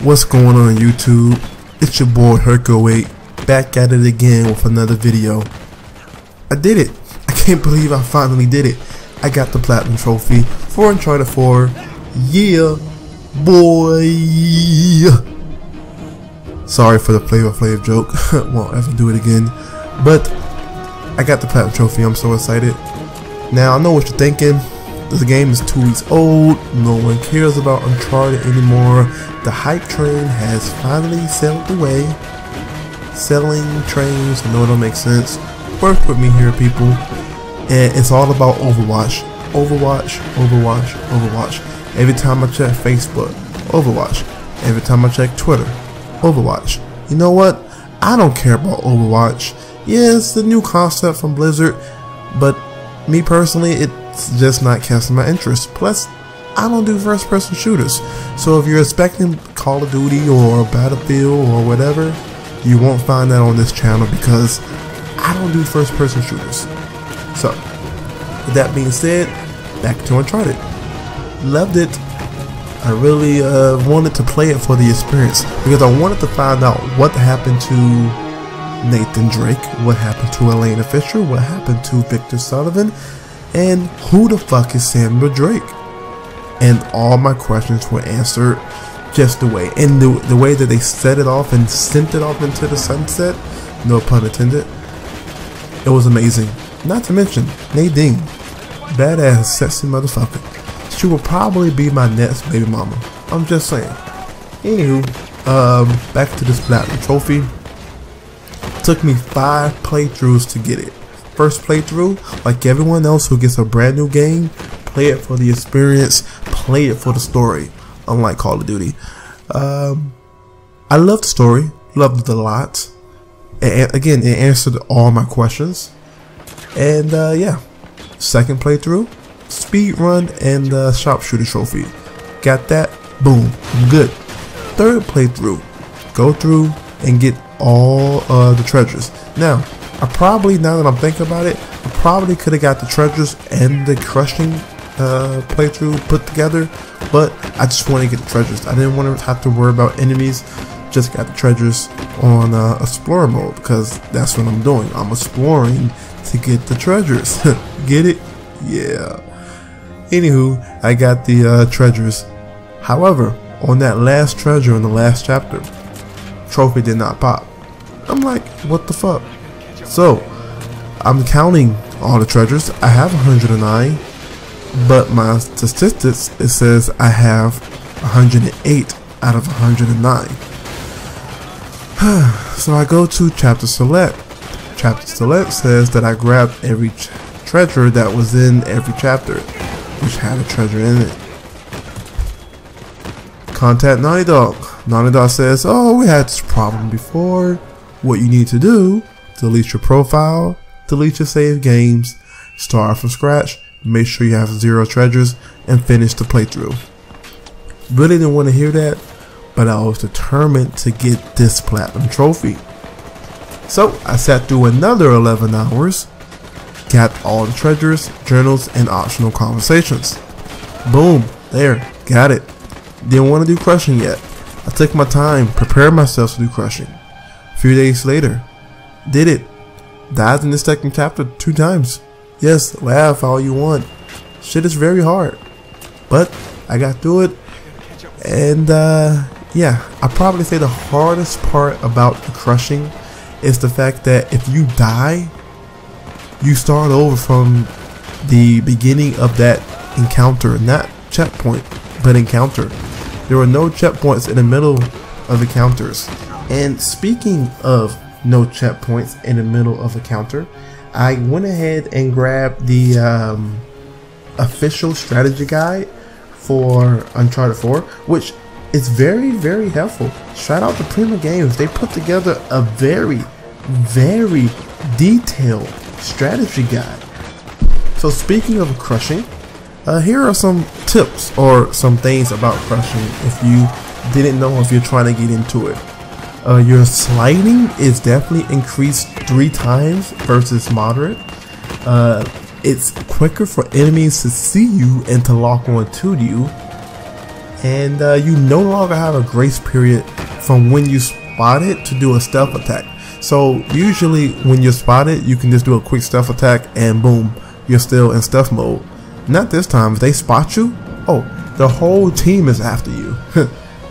What's going on YouTube? It's your boy Herco8 back at it again with another video. I did it. I can't believe I finally did it. I got the platinum trophy for Uncharted 4. Yeah, boy. Sorry for the Flavor Flav joke. Won't ever do it again. But I got the platinum trophy. I'm so excited. Now I know what you're thinking. The game is 2 weeks old. No one cares about Uncharted anymore. The hype train has finally sailed away. Selling trains, I know it don't make sense. Work with me here, people. And it's all about Overwatch. Overwatch, Overwatch, Overwatch. Every time I check Facebook, Overwatch. Every time I check Twitter, Overwatch. You know what? I don't care about Overwatch. Yeah, it's the new concept from Blizzard, but me personally, it's just not catching my interest. Plus, I don't do first-person shooters. So if you're expecting Call of Duty or Battlefield or whatever, you won't find that on this channel because I don't do first-person shooters. So, with that being said, back to Uncharted. Loved it. I really wanted to play it for the experience because I wanted to find out what happened to Nathan Drake, what happened to Elena Fisher, what happened to Victor Sullivan, and who the fuck is Samuel Drake? And all my questions were answered just the way. And the way that they set it off and sent it off into the sunset, no pun intended, it was amazing. Not to mention, Nadine, badass, sexy motherfucker. She will probably be my next baby mama. I'm just saying. Anywho, back to this platinum trophy. Took me 5 playthroughs to get it. First playthrough, like everyone else who gets a brand new game, play it for the experience, play it for the story, unlike Call of Duty. I loved the story, loved it a lot. And again, it answered all my questions. And yeah, second playthrough, speed run and sharpshooter trophy. Got that, boom, I'm good. Third playthrough, go through and get all the treasures. Now, I probably, now that I'm thinking about it, I probably could have got the treasures and the crushing playthrough put together, but I just want to get the treasures. I didn't want to have to worry about enemies. Just got the treasures on explorer mode because that's what I'm doing. I'm exploring to get the treasures. Get it? Yeah. Anywho, I got the treasures. However, on that last treasure in the last chapter, trophy did not pop. I'm like, what the fuck? So, I'm counting all the treasures. I have 109, but my statistics, it says I have 108 out of 109. So I go to chapter select. Chapter select says that I grabbed every treasure that was in every chapter, which had a treasure in it. Contact Naughty Dog. Naughty Dog says, oh, we had this problem before. What you need to do, delete your profile, delete your save games, start from scratch, make sure you have 0 treasures, and finish the playthrough. Really didn't want to hear that, but I was determined to get this platinum trophy. So I sat through another 11 hours, got all the treasures, journals, and optional conversations. Boom, there, got it. Didn't want to do crushing yet. I took my time, prepared myself to do crushing. A few days later, did it. Died in the second chapter 2 times. Yes, laugh all you want. Shit is very hard. But I got through it. And yeah, I probably say the hardest part about the crushing is the fact that if you die, you start over from the beginning of that encounter. Not checkpoint, but encounter. There were no checkpoints in the middle of encounters. And speaking of no checkpoints in the middle of a counter, I went ahead and grabbed the official strategy guide for Uncharted 4, which is very, very helpful. Shout out to Prima Games. They put together a very, very detailed strategy guide. So speaking of crushing, here are some tips or some things about crushing if you didn't know, if you're trying to get into it. Your sliding is definitely increased 3 times versus moderate. It's quicker for enemies to see you and to lock on to you. and you no longer have a grace period from when you spot it to do a stealth attack. So usually when you're spotted, you can just do a quick stealth attack and boom, you're still in stealth mode. Not this time. If they spot you, oh, the whole team is after you.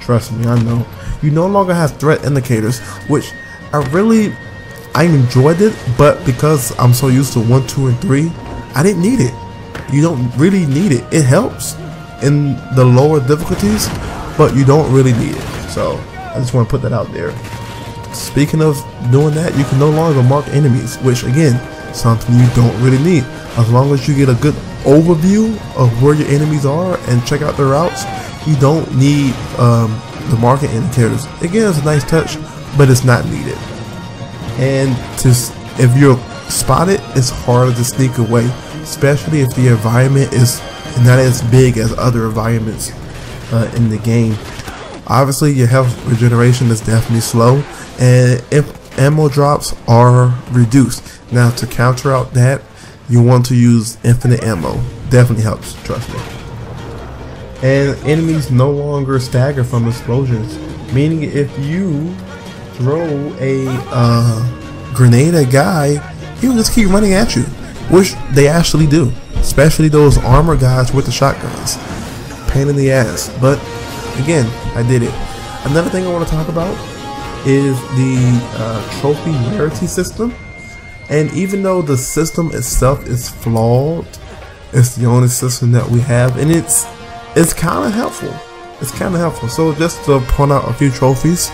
Trust me, I know. You no longer have threat indicators, which I enjoyed it, but because I'm so used to 1, 2, and 3, I didn't need it. You don't really need it. It helps in the lower difficulties, but you don't really need it. So I just want to put that out there. Speaking of doing that, you can no longer mark enemies, which again, something you don't really need. As long as you get a good overview of where your enemies are and check out the routes, you don't need the marking indicators. Again, it's a nice touch, but it's not needed. And if you're spotted, it's harder to sneak away, especially if the environment is not as big as other environments in the game. Obviously, your health regeneration is definitely slow, and if ammo drops are reduced. Now, to counter out that, you want to use infinite ammo. Definitely helps, trust me. And enemies no longer stagger from explosions, meaning if you throw a grenade at a guy, he'll just keep running at you, which they actually do, especially those armor guys with the shotguns. Pain in the ass, but again, I did it. Another thing I want to talk about is the trophy rarity system. And even though the system itself is flawed, it's the only system that we have, and it's kind of helpful. It's kind of helpful. So just to point out a few trophies.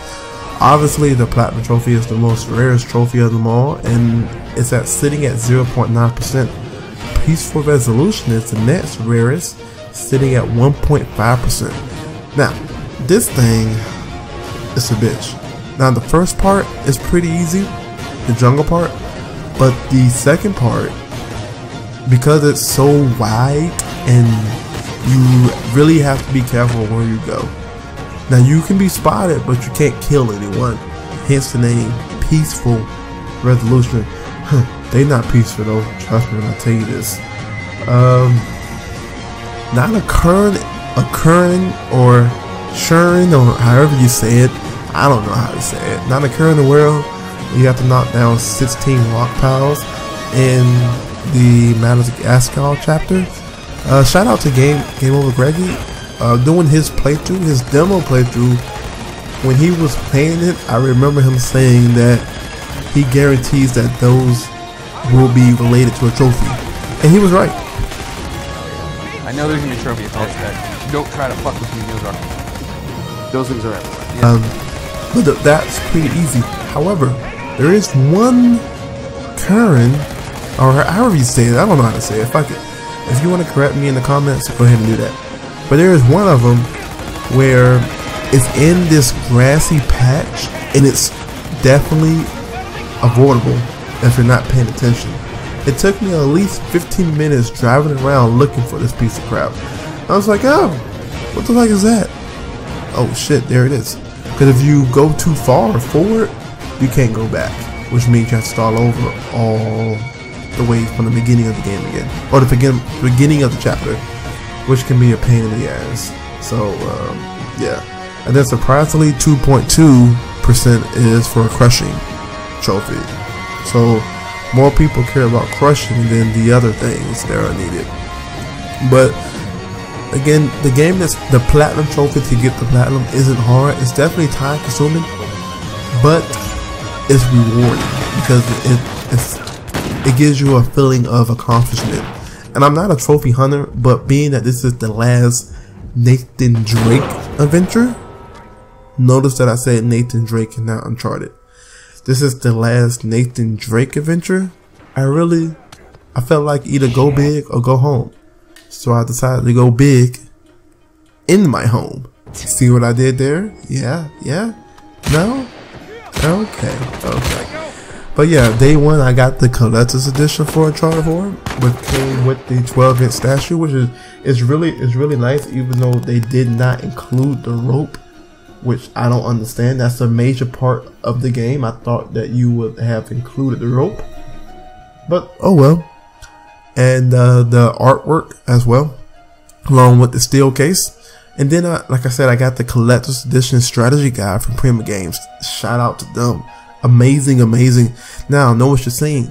Obviously, the Platinum Trophy is the most rarest trophy of them all, and it's sitting at 0.9%. Peaceful Resolution is the next rarest, sitting at 1.5%. Now, this thing is a bitch. Now, the first part is pretty easy, the jungle part, but the second part, because it's so wide and you really have to be careful where you go. Now, you can be spotted, but you can't kill anyone. Hence the name Peaceful Resolution. They not peaceful though. Trust me when I tell you this. Not occurring or churn, or however you say it. I don't know how to say it. Not occurring in the world. You have to knock down 16 rock piles in the Madagascar chapter. Shout out to Game Over Greggy. Doing his playthrough, his demo playthrough, when he was playing it, I remember him saying that he guarantees that those will be related to a trophy, and he was right. I know there's gonna be a trophy attached to that. Don't try to fuck with me, those things are everywhere. But that's pretty easy. However, there is one Karen, or however you say it, I don't know how to say it. Fuck it. If you want to correct me in the comments, go ahead and do that. But there is one of them where it's in this grassy patch, and it's definitely avoidable if you're not paying attention. It took me at least 15 minutes driving around looking for this piece of crap. I was like, oh, what the fuck is that? Oh shit, there it is. Because if you go too far forward, you can't go back, which means you have to start over all the way from the beginning of the game again, or the beginning of the chapter, which can be a pain in the ass. So yeah, and then surprisingly 2.2% is for a crushing trophy. So more people care about crushing than the other things that are needed. But again, the game that's the platinum trophy, to get the platinum isn't hard. It's definitely time consuming, but it's rewarding because it gives you a feeling of accomplishment. And I'm not a trophy hunter, but being that this is the last Nathan Drake adventure, notice that I said Nathan Drake and not Uncharted. This is the last Nathan Drake adventure. I felt like either go big or go home. So I decided to go big in my home. See what I did there? Yeah? No? Okay. But yeah, day one I got the collector's edition for Uncharted 4, which came with the 12-inch statue, which is really nice, even though they did not include the rope, which I don't understand. That's a major part of the game. I thought that you would have included the rope, but oh well. And the artwork as well, along with the steel case. And then, like I said, I got the collector's edition strategy guide from Prima Games. Shout out to them. Amazing, amazing. Now, I know what you're saying.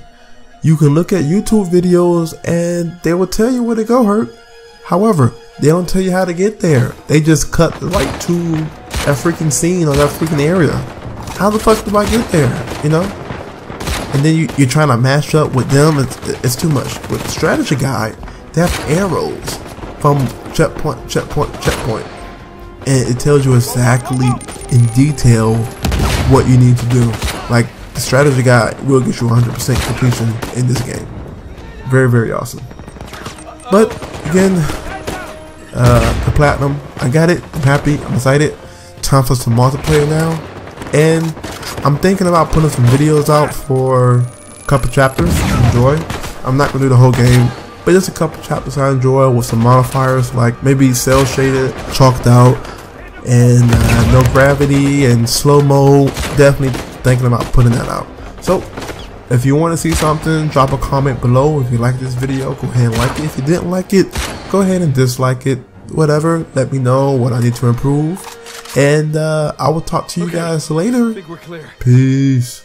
You can look at YouTube videos and they will tell you where to go, Hurt. However, they don't tell you how to get there. They just cut right to that freaking scene or that freaking area. How the fuck do I get there? You know? And then you're trying to match up with them. It's too much. With the strategy guide, they have arrows from checkpoint, checkpoint, checkpoint. And it tells you exactly in detail what you need to do. Like, the strategy guide will get you 100% completion in this game. Very, very awesome. But, again, the platinum, I got it. I'm happy. I'm excited. Time for some multiplayer now. And I'm thinking about putting some videos out for a couple chapters I enjoy. I'm not going to do the whole game, but just a couple chapters I enjoy with some modifiers, like maybe cell shaded, chalked out, and no gravity and slow-mo. Definitely thinking about putting that out. So if you want to see something, drop a comment below. If you like this video, go ahead and like it. If you didn't like it, go ahead and dislike it. Whatever, let me know what I need to improve. And I will talk to you guys later. I think we're clear. Peace.